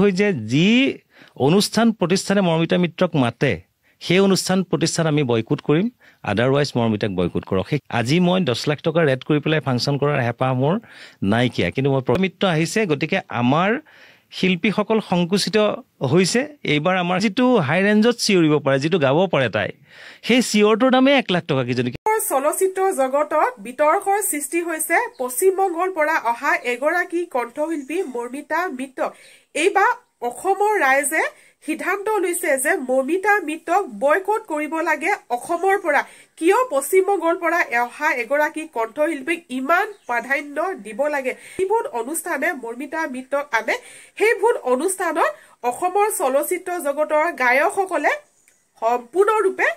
হৈ যে যি অনুষ্ঠান প্ৰতিষ্ঠানে মৰমিতা মিত্ৰক মাতে সেই অনুষ্ঠান প্ৰতিষ্ঠান আমি বয়কুট কৰিম আদাৰৱাইজ মৰমিতাক বয়কুট কৰক আজি মই 10 লাখ টকা ৰেড কৰি পেলাই ফাংচন কৰাৰ হেঁপাহ মোৰ নাইকিয়া কিন্তু মই মিত্ৰ আহিছে গতিকে আমাৰ শিল্পীসকল সংকুচিত হৈছে এইবাৰ আমাৰ যিটো হাই ৰেঞ্জত চিঞৰিব পাৰে যিটো গাব পাৰে তাই সেই চিঞৰটোৰ দামে 1 লাখ টকা কিজনী চলচ্চিত্ৰ জগতত বিতৰ্কৰ সৃষ্টি হৈছে পশ্চিমবংগৰ পৰা অহা এগৰাকী কণ্ঠশিল্পী মৰমিতা মিত্ৰ এইবাৰ অসমৰ ৰাইজে সিদ্ধান্ত লৈছে যে মৰমিতা মিত্ৰক বয়কট কৰিব লাগে অসমৰ পৰা কিয় পশ্চিমবংগৰ পৰা অহা এগৰাকী কণ্ঠশিল্পীক ইমান প্ৰাধান্য দিব লাগে এইবোৰ অনুষ্ঠানে মৰমিতা মিত্ৰক আনে সেইবোৰ অনুষ্ঠানত অসমৰ চলচ্চিত্ৰ জগতৰ গায়কসকলে সম্পূৰ্ণৰূপে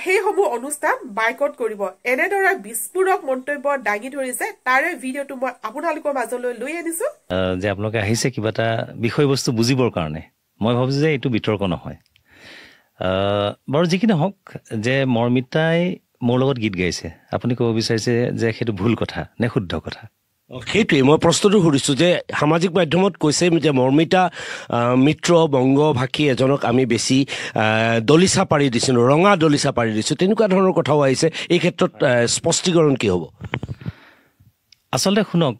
সেইসমূহ অনুষ্ঠান বাইকট কৰিব এনেদৰে বিস্ফোৰক মন্তব্য দাঙি ধৰিছে তাৰে ভিডিঅ'টো মই আপোনালোকৰ মাজলৈ লৈ আনিছো যে আপোনালোকে আহিছে কিবা এটা বিষয়বস্তু বুজিবৰ কাৰণে মই ভাবো যে এইটো বিতৰ্ক নহয় বাৰু যি কি নহওক যে মৰমিতাই মোৰ লগত গীত গাইছে আপুনি ক'ব বিচাৰিছে যে সেইটো ভুল কথা নে শুদ্ধ কথা সেইটোৱে মই প্ৰশ্নটো সুধিছোঁ যে সামাজিক মাধ্যমত কৈছে যে মৰমিতা মিত্ৰ বংগভাষী এজনক আমি বেছি দলিচা পাৰি দিছিলোঁ ৰঙা দলিচা পাৰি দিছোঁ তেনেকুৱা ধৰণৰ কথাও আহিছে এই ক্ষেত্ৰত স্পষ্টীকৰণ কি হ'ব আচলতে শুনক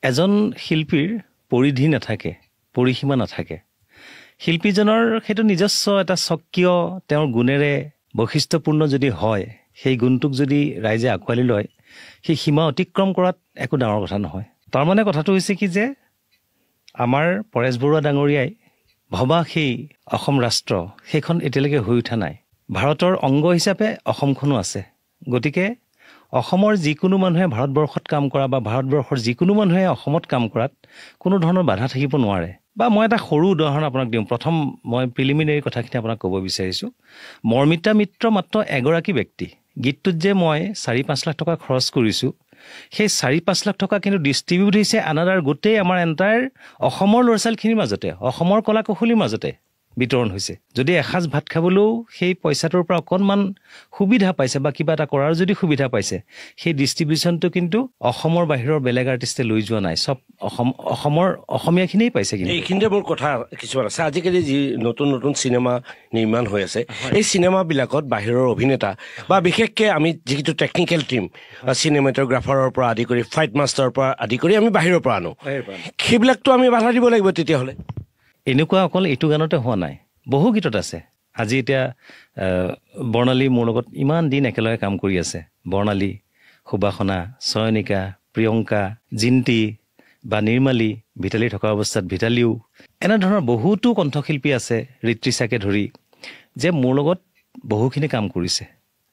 এজন শিল্পীৰ পৰিধি নাথাকে পৰিসীমা নাথাকে শিল্পীজনৰ সেইটো নিজস্ব এটা স্বকীয় তেওঁৰ গুণেৰে বৈশিষ্ট্যপূৰ্ণ যদি হয় সেই গুণটোক যদি ৰাইজে আঁকোৱালি লয় সেই সীমা অতিক্ৰম কৰাত একো ডাঙৰ কথা নহয় তাৰমানে কথাটো হৈছে কি যে আমাৰ পৰেশ বৰুৱা ডাঙৰীয়াই ভবা সেই অসম ৰাষ্ট্ৰ সেইখন এতিয়ালৈকে হৈ উঠা নাই ভাৰতৰ অংগ হিচাপে অসমখনো আছে গতিকে অসমৰ যিকোনো মানুহে ভাৰতবৰ্ষত কাম কৰা বা ভাৰতবৰ্ষৰ যিকোনো মানুহে অসমত কাম কৰাত কোনো ধৰণৰ বাধা থাকিব নোৱাৰে বা মই এটা সৰু উদাহৰণ আপোনাক দিওঁ প্ৰথম মই প্ৰিলিমিনাৰী কথাখিনি আপোনাক ক'ব বিচাৰিছোঁ মৰমিতা মিত্ৰ মাত্ৰ এগৰাকী ব্যক্তি গীতটোত যে মই 4-5 লাখ টকা খৰচ কৰিছোঁ সেই 4-5 লাখ টকা কিন্তু ডিষ্ট্ৰিবিউট হৈছে আনাদাৰ গোটেই আমাৰ এণ্টায়াৰ অসমৰ ল'ৰা ছোৱালীখিনিৰ মাজতে অসমৰ কলা কৌশলীৰ মাজতে বিতৰণ হৈছে যদি এসাঁজ ভাত খাবলৈও সেই পইচাটোৰ পৰা অকণমান সুবিধা পাইছে বা কিবা এটা কৰাৰ যদি সুবিধা পাইছে সেই ডিষ্ট্ৰিবিউশ্যনটো কিন্তু অসমৰ বাহিৰৰ বেলেগ আৰ্টিষ্টে লৈ যোৱা নাই চব অসমৰ অসমীয়াখিনিয়েই পাইছে কিন্তু এইখিনিতে মোৰ কথা কিছুমান আছে আজিকালি যি নতুন নতুন চিনেমা নিৰ্মাণ হৈ আছে এই চিনেমাবিলাকত বাহিৰৰ অভিনেতা বা বিশেষকৈ আমি যিটো টেকনিকেল টিম চিনেমাটোগ্ৰাফাৰৰ পৰা আদি কৰি ফাইট মাষ্টাৰৰ পৰা আদি কৰি আমি বাহিৰৰ পৰা আনো সেইবিলাকতো আমি বাধা দিব লাগিব তেতিয়াহ'লে এনেকুৱা অকল এইটো গানতে হোৱা নাই বহু গীতত আছে আজি এতিয়া বৰ্ণালী মোৰ লগত ইমান দিন একেলগে কাম কৰি আছে বৰ্ণালী সুবাসনা চয়নিকা প্ৰিয়ংকা জিন্তি বা নিৰ্মালী ভিতালী থকা অৱস্থাত ভিতালীও এনেধৰণৰ বহুতো কণ্ঠশিল্পী আছে ঋত্ৰিছাকে ধৰি যে মোৰ লগত বহুখিনি কাম কৰিছে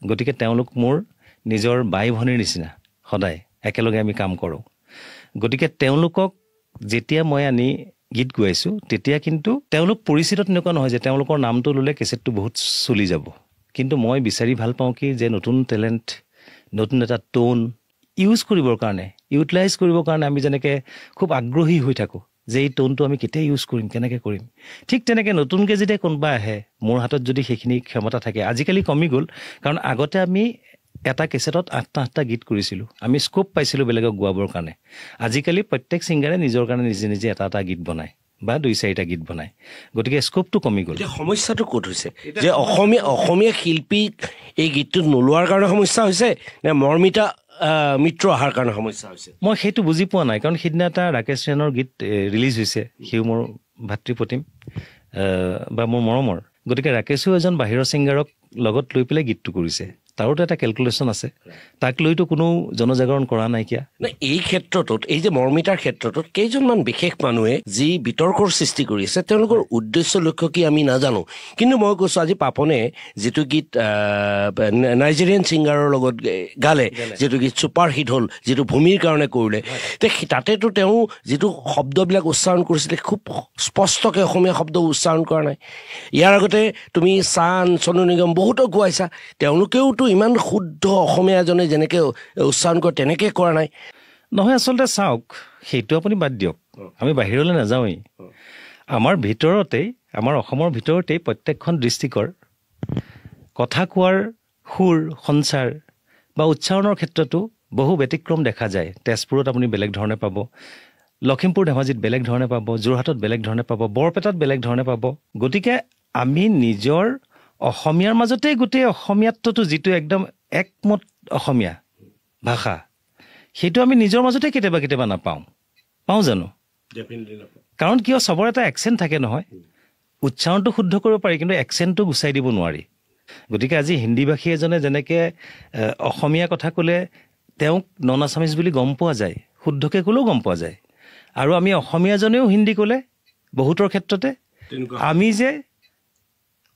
গতিকে তেওঁলোক মোৰ নিজৰ বাই ভনীৰ নিচিনা সদায় একেলগে আমি কাম কৰোঁ গতিকে তেওঁলোকক যেতিয়া মই আনি গীত গাইছোঁ তেতিয়া কিন্তু তেওঁলোক পৰিচিত তেনেকুৱা নহয় যে তেওঁলোকৰ নামটো ল'লে কেছেটটো বহুত চলি যাব কিন্তু মই বিচাৰি ভাল পাওঁ কি যে নতুন টেলেণ্ট নতুন এটা টোন ইউজ কৰিবৰ কাৰণে ইউটিলাইজ কৰিবৰ কাৰণে আমি যেনেকৈ খুব আগ্ৰহী হৈ থাকোঁ যে এই টোনটো আমি কেতিয়া ইউজ কৰিম কেনেকৈ কৰিম ঠিক তেনেকৈ নতুনকৈ যেতিয়া কোনোবা আহে মোৰ হাতত যদি সেইখিনি ক্ষমতা থাকে আজিকালি কমি গ'ল কাৰণ আগতে আমি এটা কেছেটত 8টা গীত কৰিছিলোঁ আমি স্কোপ পাইছিলোঁ বেলেগক গোৱাবৰ কাৰণে আজিকালি প্ৰত্যেক ছিংগাৰে নিজৰ কাৰণে নিজে নিজে এটা গীত বনায় বা 2-4টা গীত বনায় গতিকে স্কোপটো কমি গ'ল সমস্যাটো ক'ত হৈছে যে অসমীয়া শিল্পীক এই গীতটোত নোলোৱাৰ কাৰণে সমস্যা হৈছে নে মৰমিতা মিত্ৰ অহাৰ কাৰণে সমস্যা হৈছে মই সেইটো বুজি পোৱা নাই কাৰণ সিদিনা এটা ৰাকেশ ৰেনৰ গীত ৰিলিজ হৈছে সিও মোৰ ভাতৃপ্ৰতিম বা মোৰ মৰমৰ গতিকে ৰাকেশো এজন বাহিৰৰ ছিংগাৰক লগত লৈ পেলাই গীতটো কৰিছে তাৰোতো এটা কেলকুলেশ্যন আছে তাক লৈতো কোনো জনজাগৰণ কৰা নাইকিয়া এই ক্ষেত্ৰটোত এই যে মৰমিতাৰ ক্ষেত্ৰটোত কেইজনমান বিশেষ মানুহে যি বিতৰ্কৰ সৃষ্টি কৰি আছে তেওঁলোকৰ উদ্দেশ্য লক্ষ্য কি আমি নাজানো কিন্তু মই কৈছোঁ আজি পাপনে যিটো গীত নাইজেৰিয়ান ছিংগাৰৰ লগত গালে যিটো গীত ছুপাৰ হিট হ'ল যিটো ভূমিৰ কাৰণে কৰিলে তাতেতো তেওঁ যিটো শব্দবিলাক উচ্চাৰণ কৰিছিলে খুব স্পষ্টকৈ অসমীয়া শব্দ উচ্চাৰণ কৰা নাই ইয়াৰ আগতে তুমি চান চনু নিগম বহুতক গোৱাইছা তেওঁলোকেওতো ইমান শুদ্ধ অসমীয়া এজনে যেনেকৈ উচ্চাৰণ কৰে তেনেকৈ কৰা নাই নহয় আচলতে চাওক সেইটো আপুনি বাদ দিয়ক আমি বাহিৰলৈ নাযাওঁৱেই আমাৰ ভিতৰতেই আমাৰ অসমৰ ভিতৰতেই প্ৰত্যেকখন ডিষ্ট্ৰিক্টৰ কথা কোৱাৰ সুৰ সঞ্চাৰ বা উচ্চাৰণৰ ক্ষেত্ৰতো বহু ব্যতিক্ৰম দেখা যায় তেজপুৰত আপুনি বেলেগ ধৰণে পাব লখিমপুৰ ধেমাজিত বেলেগ ধৰণে পাব, যোৰহাটত বেলেগ ধৰণে পাব, বৰপেটাত বেলেগ ধৰণে পাব। গতিকে আমি নিজৰ অসমীয়াৰ মাজতেই গোটেই অসমীয়াত্বটো যিটো একদম একমত অসমীয়া ভাষা, সেইটো আমি নিজৰ মাজতে কেতিয়াবা কেতিয়াবা নাপাওঁ। পাওঁ জানো? কাৰণ কিয়, চবৰ এটা একচেণ্ট থাকে নহয়। উচ্চাৰণটো শুদ্ধ কৰিব পাৰি, কিন্তু একচেণ্টটো গুচাই দিব নোৱাৰি। গতিকে আজি হিন্দীভাষী এজনে যেনেকৈ অসমীয়া কথা ক'লে তেওঁক নন আছামিজ বুলি গম পোৱা যায়, শুদ্ধকৈ ক'লেও গম পোৱা যায়। আৰু আমি অসমীয়াজনেও হিন্দী ক'লে বহুতৰ ক্ষেত্ৰতে আমি যে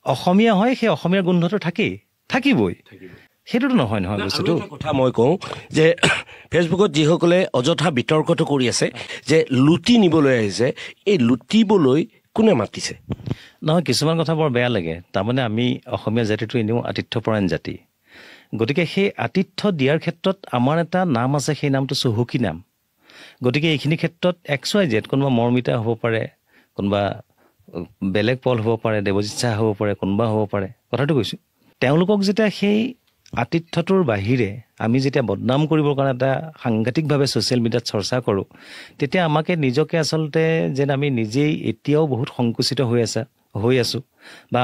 অসমীয়া হয়, সেই অসমীয়াৰ গোন্ধটো থাকিবই। সেইটোতো নহয় বস্তুটো। কথা মই কওঁ যে ফেচবুকত যিসকলে অযথা বিতৰ্কটো কৰি আছে যে লুটি নিবলৈ আহিছে, এই লুটিবলৈ কোনে মাতিছে? নহয়, কিছুমান কথা বৰ বেয়া লাগে। তাৰমানে আমি অসমীয়া জাতিটো এনেও আতিথ্যপৰায়ণ জাতি। গতিকে সেই আতিথ্য দিয়াৰ ক্ষেত্ৰত আমাৰ এটা নাম আছে, সেই নামটো চহকী নাম। গতিকে এইখিনি ক্ষেত্ৰত XYZ, কোনোবা মৰ্মিতা হ'ব পাৰে, কোনোবা বেলেগ পল হ'ব পাৰে, দেৱজিৎ চাহ হ'ব পাৰে, কোনোবা হ'ব পাৰে। কথাটো কৈছোঁ, তেওঁলোকক যেতিয়া সেই আতিথ্যটোৰ বাহিৰে আমি যেতিয়া বদনাম কৰিবৰ কাৰণে এটা সাংঘাতিকভাৱে ছ'চিয়েল মিডিয়াত চৰ্চা কৰোঁ, তেতিয়া আমাকে নিজকে আচলতে যেন আমি নিজেই এতিয়াও বহুত সংকুচিত হৈ আছোঁ, বা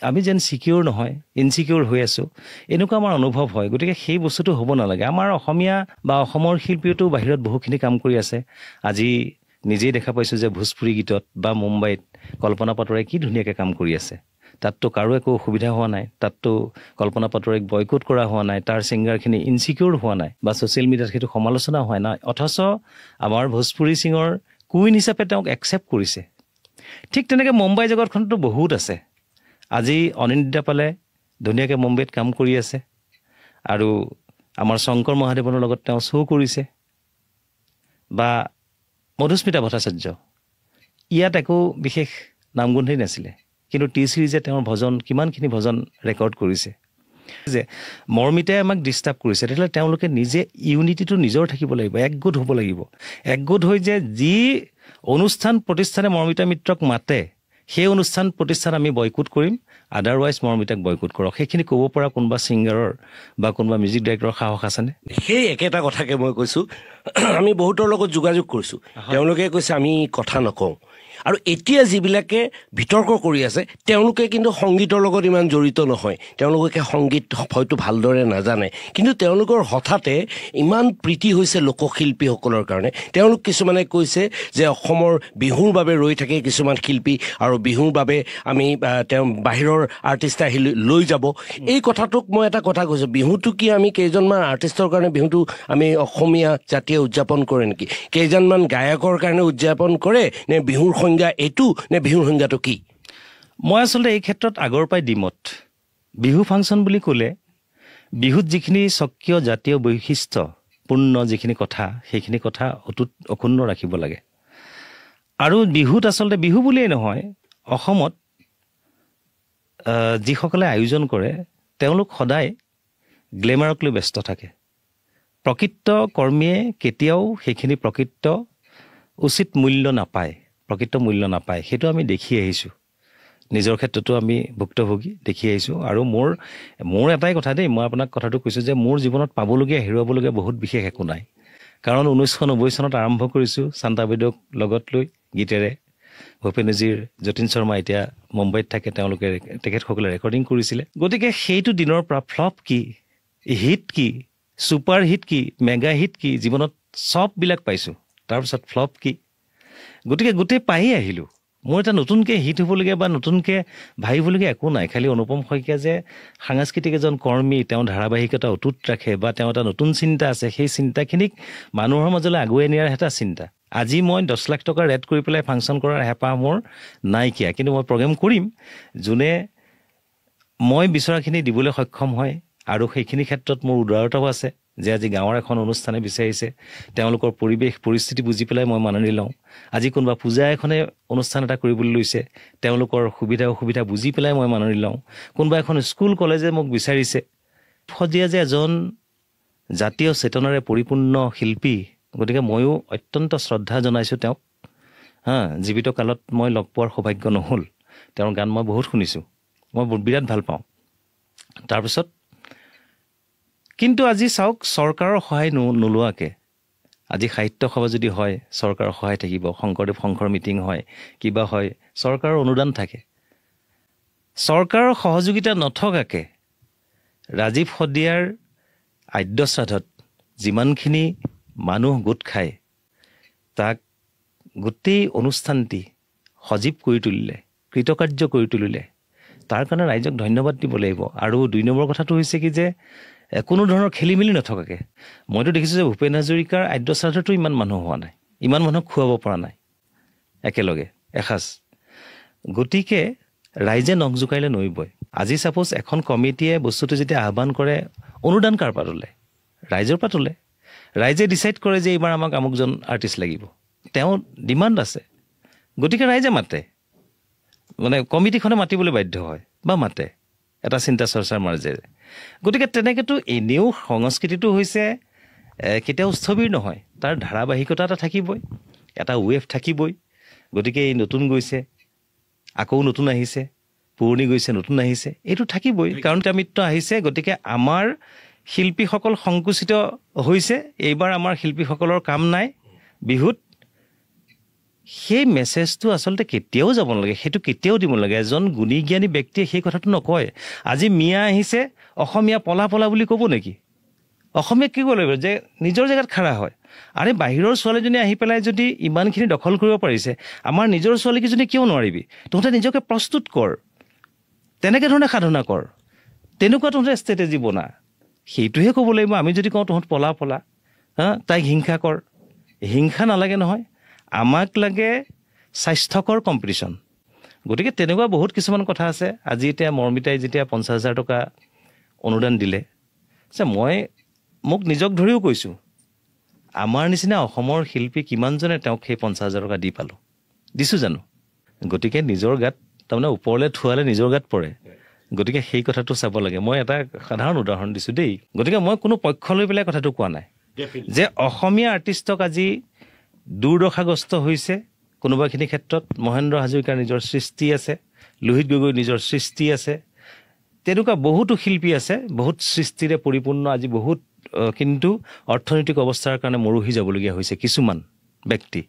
আমি যেন ছিকিউৰ নহয়, ইনছিকিউৰ হৈ আছোঁ, এনেকুৱা আমাৰ অনুভৱ হয়। গতিকে সেই বস্তুটো হ'ব নালাগে। আমাৰ অসমীয়া বা অসমৰ শিল্পীটো বাহিৰত বহুখিনি কাম কৰি আছে। আজি নিজেই দেখা পাইছোঁ যে ভোজপুৰী গীতত বা মুম্বাইত কল্পনা পাটোৱাৰীয়ে কি ধুনীয়াকৈ কাম কৰি আছে। তাততো কাৰো একো অসুবিধা হোৱা নাই, তাততো কল্পনা পাটোৱাৰীক বয়কট কৰা হোৱা নাই, তাৰ ছিংগাৰখিনি ইনছিকিউৰ হোৱা নাই, বা ছ'চিয়েল মিডিয়াত সেইটো সমালোচনা হোৱা নাই। অথচ আমাৰ ভোজপুৰী ছিঙৰ কুইন হিচাপে তেওঁক একচেপ্ট কৰিছে। ঠিক তেনেকৈ মুম্বাই জগতখনতো বহুত আছে। আজি অনিন্দিতা পালে ধুনীয়াকৈ মুম্বাইত কাম কৰি আছে, আৰু আমাৰ শংকৰ মহাদেৱনৰ লগত তেওঁ শ্ব' কৰিছে, বা মধুস্মিতা ভট্টাচাৰ্য ইয়াত একো বিশেষ নামগোন্ধেই নাছিলে, কিন্তু টি চিৰিজে তেওঁৰ কিমানখিনি ভজন ৰেকৰ্ড কৰিছে। যে মৰ্মিতাই আমাক ডিষ্টাৰ্ব কৰিছে, তেতিয়াহ'লে তেওঁলোকে নিজে ইউনিটিটো নিজৰ থাকিব লাগিব, একগোট হ'ব লাগিব। একগোট হৈ যে যি অনুষ্ঠান প্ৰতিষ্ঠানে মৰ্মিতা মিত্ৰক মাতে, সেই অনুষ্ঠান প্ৰতিষ্ঠান আমি বয়কট কৰিম, আদাৰৱাইজ মৰ্মিতাক বয়কট কৰক। সেইখিনি ক'ব পৰা কোনোবা ছিংগাৰৰ বা কোনোবা মিউজিক ডাইৰেক্টৰৰ সাহস আছেনে? সেই একেটা কথাকে মই কৈছোঁ। আমি বহুতৰ লগত যোগাযোগ কৰিছোঁ, তেওঁলোকে কৈছে আমি কথা নকওঁ। আৰু এতিয়া যিবিলাকে বিতৰ্ক কৰি আছে, তেওঁলোকে কিন্তু সংগীতৰ লগত ইমান জড়িত নহয়, তেওঁলোকে সংগীত হয়তো ভালদৰে নাজানে, কিন্তু তেওঁলোকৰ হঠাতে ইমান প্ৰীতি হৈছে লোকশিল্পীসকলৰ কাৰণে। তেওঁলোক কিছুমানে কৈছে যে অসমৰ বিহুৰ বাবে ৰৈ থাকে কিছুমান শিল্পী, আৰু বিহুৰ বাবে আমি তেওঁ বাহিৰৰ আৰ্টিষ্ট আহি লৈ যাব। এই কথাটোক মই এটা কথা কৈছোঁ, বিহুটো কি আমি কেইজনমান আৰ্টিষ্টৰ কাৰণে বিহুটো আমি অসমীয়া জাতিয়ে উদযাপন কৰে নেকি? কেইজনমান গায়কৰ কাৰণে উদযাপন কৰে নে? বিহুৰ সংজ্ঞা এইটো নে বিহুৰ সংজ্ঞাটো কি? মই আচলতে এই ক্ষেত্ৰত আগৰ পৰাই দ্বিমত। বিহু ফাংচন বুলি ক'লে বিহুত যিখিনি স্বকীয় জাতীয় বৈশিষ্ট্যপূৰ্ণ যিখিনি কথা, সেইখিনি কথা অটুট অক্ষুণ্ণ ৰাখিব লাগে। আৰু বিহুত আচলতে বিহু বুলিয়েই নহয়, অসমত যিসকলে আয়োজন কৰে তেওঁলোক সদায় গ্লেমাৰক লৈ ব্যস্ত থাকে। প্ৰকৃত কৰ্মীয়ে কেতিয়াও সেইখিনি প্ৰকৃত উচিত মূল্য নাপায়, প্ৰকৃত মূল্য নাপায়। সেইটো আমি দেখি আহিছোঁ, নিজৰ ক্ষেত্ৰতো আমি ভুক্তভোগী দেখি আহিছোঁ। আৰু মোৰ এটাই কথা দেই, মই আপোনাক কথাটো কৈছোঁ যে মোৰ জীৱনত পাবলগীয়া, হেৰুৱাবলগীয়া বহুত বিশেষ একো নাই। কাৰণ 1990 চনত আৰম্ভ কৰিছোঁ শান্তা বাইদেউক লগত লৈ গীতেৰে। ভূপেনজীৰ, যতীন শৰ্মা এতিয়া মুম্বাইত থাকে, তেখেতসকলে ৰেকৰ্ডিং কৰিছিলে। গতিকে সেইটো দিনৰ পৰা ফ্লপ কি, হিট কি, ছুপাৰ হিট কি, মেগা হিট কি, জীৱনত চববিলাক পাইছোঁ। তাৰপিছত ফ্লপ কি, গতিকে গোটেই পায়েই আহিলোঁ। মোৰ এটা নতুনকৈ হিট হ'বলগীয়া বা নতুনকৈ ভাবিবলগীয়া একো নাই। খালি অনুপম শইকীয়া যে সাংস্কৃতিক এজন কৰ্মী, তেওঁ ধাৰাবাহিকতা অটুট ৰাখে বা তেওঁ এটা নতুন চিন্তা আছে, সেই চিন্তাখিনিক মানুহৰ মাজলৈ আগুৱাই নিয়াৰ এটা চিন্তা। আজি মই 10 লাখ টকা ৰেট কৰি পেলাই ফাংচন কৰাৰ হেঁপাহ মোৰ নাইকিয়া, কিন্তু মই প্ৰগ্ৰেম কৰিম যোনে মই বিচৰাখিনি দিবলৈ সক্ষম হয়। আৰু সেইখিনি ক্ষেত্ৰত মোৰ উদাৰতাও আছে যে আজি গাঁৱৰ এখন অনুষ্ঠানে বিচাৰিছে, তেওঁলোকৰ পৰিৱেশ পৰিস্থিতি বুজি পেলাই মই মাননি লওঁ। আজি কোনোবা পূজা এখনে অনুষ্ঠান এটা কৰিবলৈ লৈছে, তেওঁলোকৰ সুবিধা অসুবিধা বুজি পেলাই মই মাননি লওঁ। কোনোবা এখন স্কুল কলেজে মোক বিচাৰিছে, সজিয়া যে এজন জাতীয় চেতনাৰে পৰিপূৰ্ণ শিল্পী, গতিকে ময়ো অত্যন্ত শ্ৰদ্ধা জনাইছোঁ তেওঁক। জীৱিত কালত মই লগ পোৱাৰ সৌভাগ্য নহ'ল, তেওঁৰ গান মই বহুত শুনিছোঁ, মই বিৰাট ভাল পাওঁ। তাৰপিছত কিন্তু আজি চাওক, চৰকাৰৰ সহায় নোলোৱাকৈ আজি সাহিত্য সভা যদি হয় চৰকাৰৰ সহায় থাকিব, শংকৰদেৱ সংঘৰ মিটিং হয়, কিবা হয়, চৰকাৰৰ অনুদান থাকে। চৰকাৰৰ সহযোগিতা নথকাকে ৰাজীৱ শদিয়াৰ আদ্য শ্ৰাদ্ধত যিমানখিনি মানুহ গোট খায় তাক গোটেই অনুষ্ঠানটি সজীৱ কৰি তুলিলে, কৃতকাৰ্য কৰি তুলিলে, তাৰ কাৰণে ৰাইজক ধন্যবাদ দিব লাগিব। আৰু 2 নম্বৰ কথাটো হৈছে কি যে কোনো ধৰণৰ খেলি মেলি নথকাকে মইতো দেখিছোঁ যে ভূপেন হাজৰিকাৰ আদ্য শ্ৰাদ্ধতো ইমান মানুহ হোৱা নাই, ইমান মানুহক খুৱাব পৰা নাই একেলগে এসাঁজ। গতিকে ৰাইজে নখ জোকাৰিলে নৈ বয়। আজি ছাপ'জ এখন কমিটিয়ে বস্তুটো যেতিয়া আহ্বান কৰে, অনুদান কাৰ পৰা তোলে? ৰাইজৰ পৰা তোলে। ৰাইজে ডিচাইড কৰে যে এইবাৰ আমাক আমুকজন আৰ্টিষ্ট লাগিব, তেওঁ ডিমাণ্ড আছে, গতিকে ৰাইজে মাতে, মানে কমিটিখনে মাতিবলৈ বাধ্য হয় বা মাতে এটা চিন্তা চৰ্চাৰ মাজেৰে। গতিকে তেনেকৈতো এনেও সংস্কৃতিটো হৈছে কেতিয়াও স্থবিৰ নহয়, তাৰ ধাৰাবাহিকতা এটা থাকিবই, এটা ৱেভ থাকিবই। গতিকে এই নতুন গৈছে আকৌ নতুন আহিছে, পুৰণি গৈছে নতুন আহিছে, এইটো থাকিবই, কাৰণ কামিত্ব আহিছে। গতিকে আমাৰ শিল্পীসকল সংকুচিত হৈছে, এইবাৰ আমাৰ শিল্পীসকলৰ কাম নাই বিহুত। সেই মেছেজটো আচলতে কেতিয়াও যাব নালাগে, সেইটো কেতিয়াও দিব নালাগে। এজন গুণী জ্ঞানী ব্যক্তিয়ে সেই কথাটো নকয়। আজি মিয়া আহিছে অসমীয়া পলা পলা বুলি ক'ব নেকি? অসমীয়া কি ক'ব লাগিব যে নিজৰ জেগাত খাৰা হয়। আৰে বাহিৰৰ ছোৱালীজনী আহি পেলাই যদি ইমানখিনি দখল কৰিব পাৰিছে, আমাৰ নিজৰ ছোৱালীকেইজনী কিয় নোৱাৰিবি? তহঁতে নিজকে প্ৰস্তুত কৰ, তেনেকৈ ধৰণে সাধনা কৰ, তেনেকুৱা তহঁতে ষ্ট্ৰেটেজি বনা, সেইটোহে ক'ব লাগিব। আমি যদি কওঁ তহঁত পলা পলা, তাইক হিংসা কৰ, হিংসা নালাগে নহয়, আমাক লাগে স্বাস্থ্যকৰ কম্পিটিশ্যন। গতিকে তেনেকুৱা বহুত কিছুমান কথা আছে। আজি এতিয়া মৰ্মিতাই যেতিয়া 50,000 টকা অনুদান দিলে, মোক নিজক ধৰিও কৈছোঁ, আমাৰ নিচিনা অসমৰ শিল্পী কিমানজনে তেওঁক সেই 50,000 টকা দি পালোঁ, দিছোঁ জানো? গতিকে নিজৰ গাত তাৰমানে ওপৰলৈ থোৱালে নিজৰ গাত পৰে। গতিকে সেই কথাটো চাব লাগে। মই এটা সাধাৰণ উদাহৰণ দিছোঁ দেই। গতিকে মই কোনো পক্ষ লৈ পেলাই কথাটো কোৱা নাই যে অসমীয়া আৰ্টিষ্টক আজি দুৰ্দশাগ্ৰস্ত হৈছে। কোনোবাখিনি ক্ষেত্ৰত মহেন্দ্ৰ হাজৰিকাৰ নিজৰ সৃষ্টি আছে, লোহিত গগৈৰ নিজৰ সৃষ্টি আছে, তেনেকুৱা বহুতো শিল্পী আছে, বহুত সৃষ্টিৰে পৰিপূৰ্ণ। আজি বহুত কিন্তু অৰ্থনৈতিক অৱস্থাৰ কাৰণে মৰহি যাবলগীয়া হৈছে কিছুমান ব্যক্তি।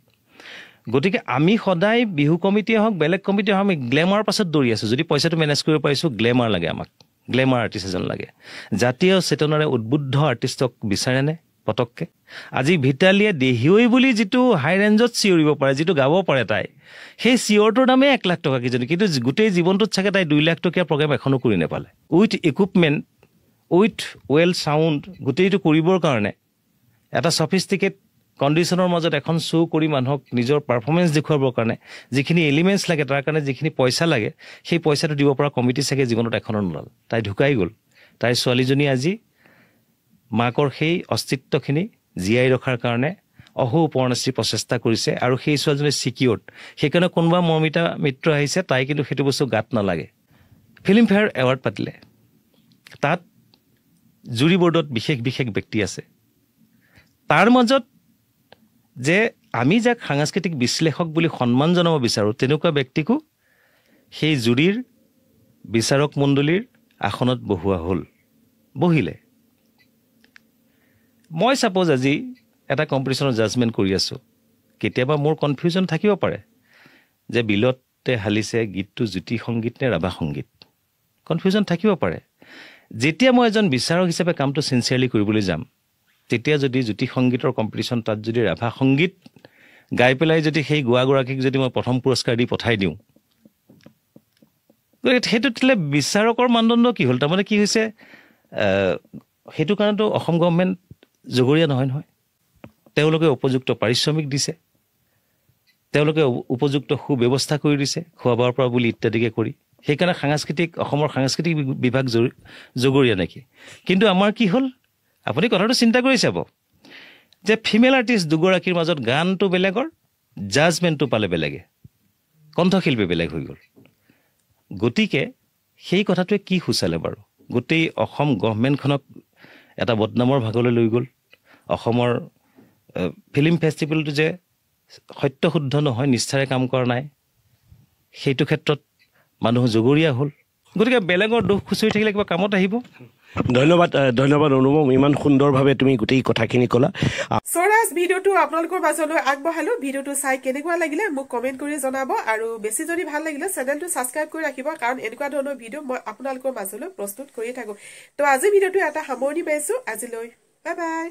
গতিকে আমি সদায় বিহু কমিটিয়ে হওক বেলেগ কমিটিয়ে হওক আমি গ্লেমাৰ পাছত দৌৰি আছোঁ। যদি পইচাটো মেনেজ কৰিব পাৰিছোঁ, গ্লেমাৰ লাগে আমাক, গ্লেমাৰ আৰ্টিষ্ট এজন লাগে। জাতীয় চেতনাৰে উদ্বুদ্ধ আৰ্টিষ্টক বিচাৰেনে পটককৈ? আজি ভিটালীয়ে দেহিঐ বুলি যিটো হাই ৰেঞ্জত চিঞৰিব পাৰে, যিটো গাব পাৰে তাই, সেই চিঞৰটোৰ দামেই 1 লাখ টকা কিজনী, কিন্তু গোটেই জীৱনটোত চাগে তাই 2 লাখ টকীয়া প্ৰগ্ৰেম এখনো কৰি নাপালে। With equipment, with well sound, গোটেইটো কৰিবৰ কাৰণে এটা ছফিষ্টিকেট কণ্ডিশ্যনৰ মাজত এখন শ্ব' কৰি মানুহক নিজৰ পাৰফৰ্মেঞ্চ দেখুৱাবৰ কাৰণে যিখিনি এলিমেণ্টছ লাগে, তাৰ কাৰণে যিখিনি পইচা লাগে, সেই পইচাটো দিব পৰা কমিটি চাগে জীৱনত এখনো নোলাল। তাই ঢুকাই গ'ল। তাইৰ ছোৱালীজনী আজি মাকৰ সেই অস্তিত্বখিনি জীয়াই ৰখাৰ কাৰণে অহোপৰণশ্ৰী প্ৰচেষ্টা কৰিছে, আৰু সেই ছোৱালীজনী ছিকিউৰ্ড। সেইকাৰণে কোনোবা মৰ্মিতা মিত্ৰ আহিছে, তাই কিন্তু সেইটো বস্তু গাত নালাগে। ফিল্মফেয়াৰ এৱাৰ্ড পাতিলে, তাত জুৰি বৰ্ডত বিশেষ বিশেষ ব্যক্তি আছে। তাৰ মাজত যে আমি যাক সাংস্কৃতিক বিশ্লেষক বুলি সন্মান জনাব বিচাৰোঁ, তেনেকুৱা ব্যক্তিকো সেই জুৰিৰ বিচাৰক মণ্ডলীৰ আসনত বহোৱা হ'ল, বহিলে। মই ছাপ'জ আজি এটা কম্পিটিশ্যনৰ জাজমেণ্ট কৰি আছোঁ, কেতিয়াবা মোৰ কনফিউজন থাকিব পাৰে যে বিলতে হালিছে গীতটো জ্যোতি সংগীত নে ৰাভা সংগীত, কনফিউজন থাকিব পাৰে। যেতিয়া মই এজন বিচাৰক হিচাপে কামটো চিনচিয়াৰলি কৰিবলৈ যাম, তেতিয়া যদি জ্যোতি সংগীতৰ কম্পিটিশ্যন, তাত যদি ৰাভা সংগীত গাই পেলাই যদি সেই গোৱাগৰাকীক যদি মই প্ৰথম পুৰস্কাৰ দি পঠাই দিওঁ, সেইটো তেতিয়াহ'লে বিচাৰকৰ মানদণ্ড কি হ'ল? তাৰমানে কি হৈছে, সেইটো কাৰণেতো অসম গভৰ্ণমেণ্ট জগৰীয়া নহয় নহয়। তেওঁলোকে উপযুক্ত পাৰিশ্ৰমিক দিছে, তেওঁলোকে উপযুক্ত সুব্যৱস্থা কৰি দিছে, খোৱা বোৱাৰ পৰা বুলি ইত্যাদিকে কৰি। সেইকাৰণে অসমৰ সাংস্কৃতিক বিভাগ জগৰীয়া নেকি? কিন্তু আমাৰ কি হ'ল, আপুনি কথাটো চিন্তা কৰি চাব যে ফিমেল আৰ্টিষ্ট 2গৰাকীৰ মাজত গানটো বেলেগৰ, জাজমেণ্টটো পালে বেলেগে, কণ্ঠশিল্পী বেলেগ হৈ গ'ল। গতিকে সেই কথাটোৱে কি সূচালে বাৰু? গোটেই অসম গভৰ্ণমেণ্টখনক এটা বদনামৰ ভাগলৈ লৈ গ'ল। অসমৰ ফিল্ম ফেষ্টিভেলটো যে সত্যশুদ্ধ নহয়, নিষ্ঠাৰে কাম কৰা নাই, সেইটো ক্ষেত্ৰত মানুহ জগৰীয়া হ'ল। গতিকে বেলেগৰ দোষ খুচৰি থাকিলে কিবা কামত আহিব? ধন্যবাদ অনুপম, ইমান সুন্দৰভাৱে তুমি গোটেই কথাখিনি ক'লা। স্বৰাজ ভিডিঅ'টো আপোনালোকৰ মাজলৈ আগবঢ়ালো। ভিডিঅ'টো চাই কেনেকুৱা লাগিলে মোক কমেণ্ট কৰি জনাব, আৰু বেছি যদি ভাল লাগিলে চেনেলটো ছাবস্ক্ৰাইব কৰি ৰাখিব, কাৰণ এনেকুৱা ধৰণৰ ভিডিঅ' মই আপোনালোকৰ মাজলৈ প্ৰস্তুত কৰি থাকো। তো আজি ভিডিঅ'টো এটা সামৰণি পাইছো। আজিলৈ বাই বাই।